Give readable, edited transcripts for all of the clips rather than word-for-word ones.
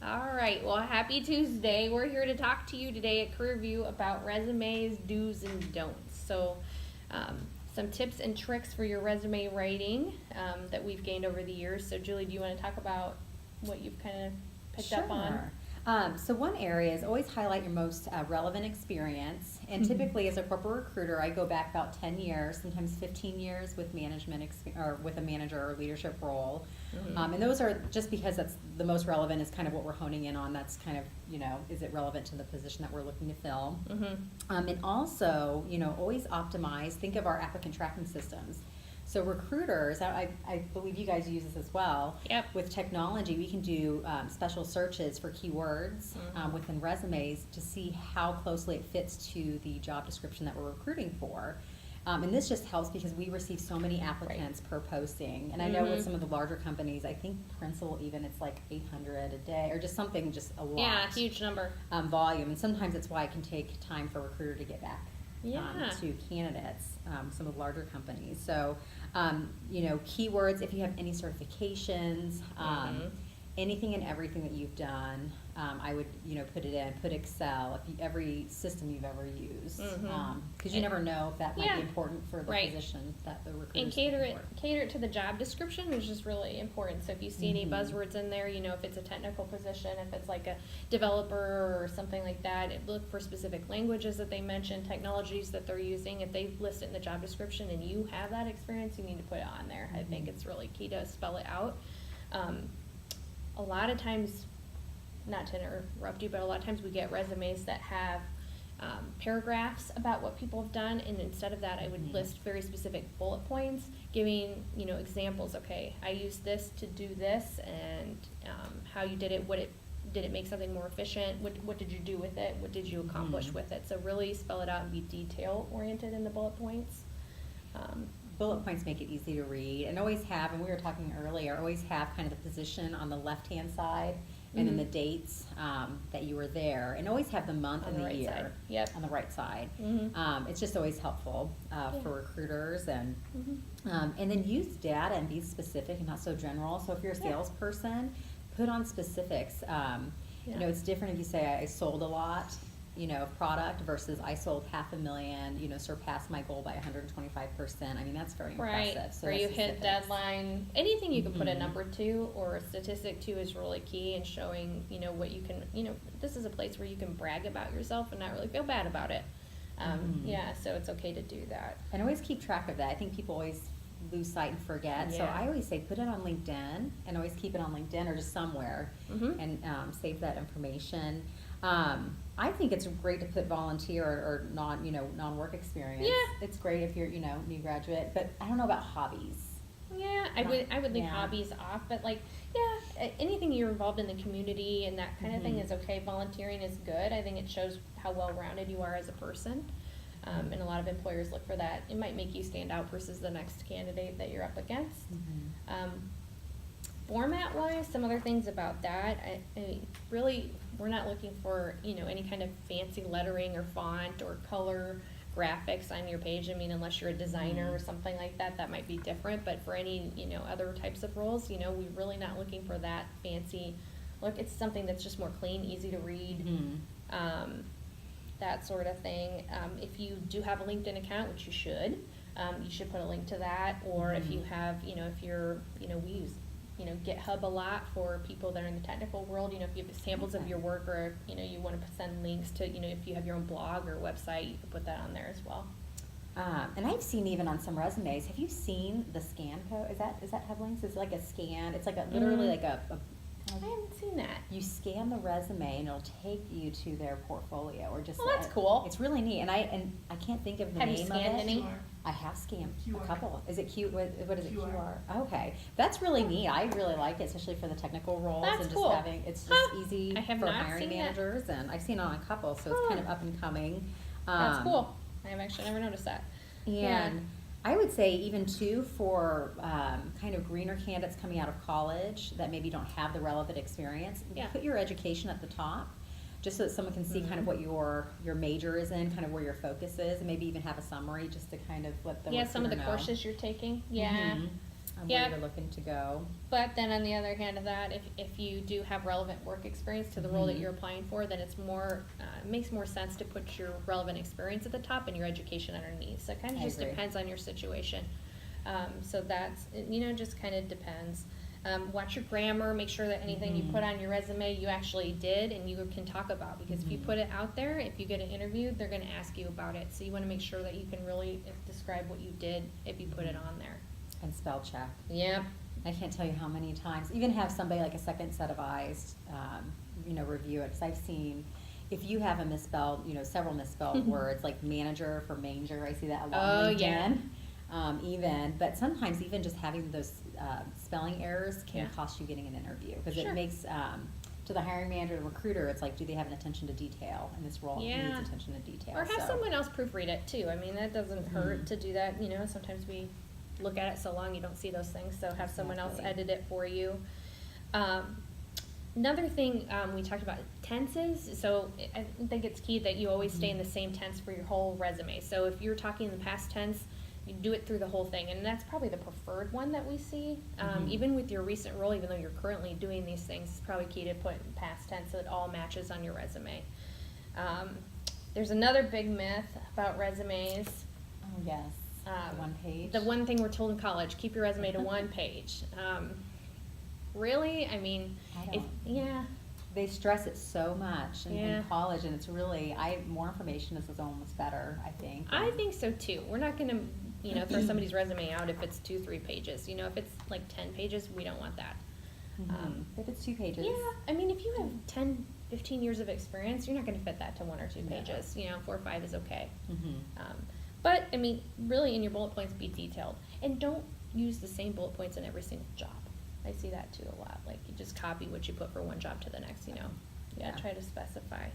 All right, well, happy Tuesday. We're here to talk to you today at Career View about resumes, do's and don'ts. So, some tips and tricks for your resume writing that we've gained over the years. So, Julie, do you want to talk about what you've kind of picked up on? So one area is always highlight your most relevant experience. And typically as a corporate recruiter, I go back about 10 years, sometimes 15 years with management or with a manager or leadership role. And those are just because that's the most relevant is kind of what we're honing in on. That's kind of, is it relevant to the position that we're looking to fill? And also, always optimize, think of our applicant tracking systems. So recruiters, I believe you guys use this as well. Yep. With technology, we can do special searches for keywords within resumes to see how closely it fits to the job description that we're recruiting for. And this just helps because we receive so many applicants per posting. And I know with some of the larger companies, I think Principal even, it's like 800 a day or just something, just a lot. Yeah, huge number. Volume. And sometimes it's why it can take time for a recruiter to get back. To candidates, some of the larger companies. So, keywords, if you have any certifications, anything and everything that you've done, I would, put it in, put Excel, every system you've ever used. Because you never know if that might be important for the position that the recruiter and cater it to the job description, which is really important. So if you see any buzzwords in there, if it's a technical position, if it's like a developer or something like that, look for specific languages that they mention, technologies that they're using. If they list it in the job description and you have that experience, you need to put it on there. I think it's really key to spell it out. A lot of times, not to interrupt you, but a lot of times we get resumes that have paragraphs about what people have done, and instead of that, I would list very specific bullet points, giving examples. Okay, I used this to do this, and how you did it. Did it make something more efficient? What did you do with it? What did you accomplish with it? So really spell it out and be detail oriented in the bullet points. Bullet points make it easy to read, and always have, and we were talking earlier, always have kind of the position on the left-hand side, and then the dates that you were there, and always have the month and the year on the right side. It's just always helpful for recruiters, and then use data and be specific and not so general. So if you're a salesperson, put on specifics. It's different if you say I sold a lot, product versus I sold $500,000, surpassed my goal by 125%. I mean, that's very impressive. So or you hit deadline. Anything you can put a number to or a statistic to is really key in showing, what you can, this is a place where you can brag about yourself and not really feel bad about it. So it's okay to do that. And always keep track of that. I think people always lose sight and forget. So I always say put it on LinkedIn and always keep it on LinkedIn or just somewhere and save that information. I think it's great to put volunteer or non-work experience. Yeah. It's great if you're, new graduate, but I don't know about hobbies. Yeah, I would leave hobbies off, but anything you're involved in the community and that kind of thing is okay. Volunteering is good. I think it shows how well-rounded you are as a person. And a lot of employers look for that. It might make you stand out versus the next candidate that you're up against. Format-wise, some other things about that. I mean, really, we're not looking for any kind of fancy lettering or font or color graphics on your page. I mean, unless you're a designer or something like that, that might be different. But for any other types of roles, we're really not looking for that fancy look. It's something that's just more clean, easy to read. That sort of thing. If you do have a LinkedIn account, which you should put a link to that. Or if you have, if you're, we use GitHub a lot for people that are in the technical world. If you have samples of your work, or you want to send links to, if you have your own blog or website, you can put that on there as well. And I've seen even on some resumes. Have you seen the scan code? Is that have links? It's like a scan. It's like literally like a I haven't seen that. You scan the resume and it'll take you to their portfolio, or just. Well, that's cool. It's really neat, and I can't think of the name of it. Have you scanned any? I have scanned QR. a couple. Is it cute? What is it? QR. Okay, that's really neat. I really like it, especially for the technical roles. That's and cool. just having it's just easy I have for not hiring seen managers, and I've seen it on a couple, so it's kind of up and coming. That's cool. I have actually never noticed that. And I would say even too for kind of greener candidates coming out of college that maybe don't have the relevant experience, put your education at the top, just so that someone can see kind of what your major is in, kind of where your focus is, and maybe even have a summary just to kind of let the some of the know. courses you're taking. on Yeah. where you're looking to go. But then on the other hand of that, if you do have relevant work experience to the role that Mhm. you're applying for, then it's more, it makes more sense to put your relevant experience at the top and your education underneath. So it kind of I just agree. depends on your situation. So that's, just kind of depends. Watch your grammar, make sure that anything you Mhm. put on your resume you actually did and you can talk about, because if you Mhm. put it out there, if you get an interview, they're gonna ask you about it. So you wanna make sure that you can really describe what you did if you put it on there. And spell check. Yep. I can't tell you how many times, even have somebody like a second set of eyes, review it, because I've seen, if you have a misspelled, several misspelled words, like manager for manger, I see that a lot Oh, on yeah. LinkedIn. But sometimes even just having those spelling errors can Yeah. cost you getting an interview, because Sure. it makes, to the hiring manager, the recruiter, it's like, do they have an attention to detail? And this role Yeah. needs attention to detail. Or have so. someone else proofread it too. I mean, that doesn't hurt Mhm. to do that, sometimes we look at it so long you don't see those things, so have someone else Exactly. edit it for you. Another thing, we talked about tenses, so I think it's key that you always stay in the same tense for your whole resume. So if you're talking in the past tense, you do it through the whole thing, and that's probably the preferred one that we see. Mhm. Even with your recent role, even though you're currently doing these things, it's probably key to put in past tense so it all matches on your resume. There's another big myth about resumes. Oh, yes, the one page. The one thing we're told in college, keep your resume to one page. Really? I mean, I don't. yeah. They stress it so much in Yeah. college, and it's really, more information is almost better, I think. I think so too. We're not gonna, throw somebody's resume out if it's 2-3 pages. If it's like 10 pages, we don't want that. If it's 2 pages. Yeah, I mean, if you have 10, 15 years of experience, you're not gonna fit that to 1 or 2 No. pages. 4 or 5 is okay. Mhm. But, I mean, really in your bullet points, be detailed. And don't use the same bullet points in every single job. I see that too a lot. Like, you just copy what you put for one job to the next, Yeah, try to specify.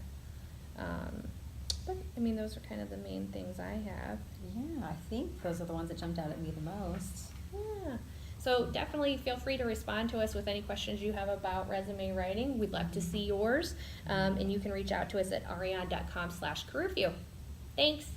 But, I mean, those are kind of the main things I have. Yeah, I think those are the ones that jumped out at me the most. Yeah. So definitely feel free to respond to us with any questions you have about resume writing. We'd love to see yours. And you can reach out to us at arion.com/careerview. Thanks.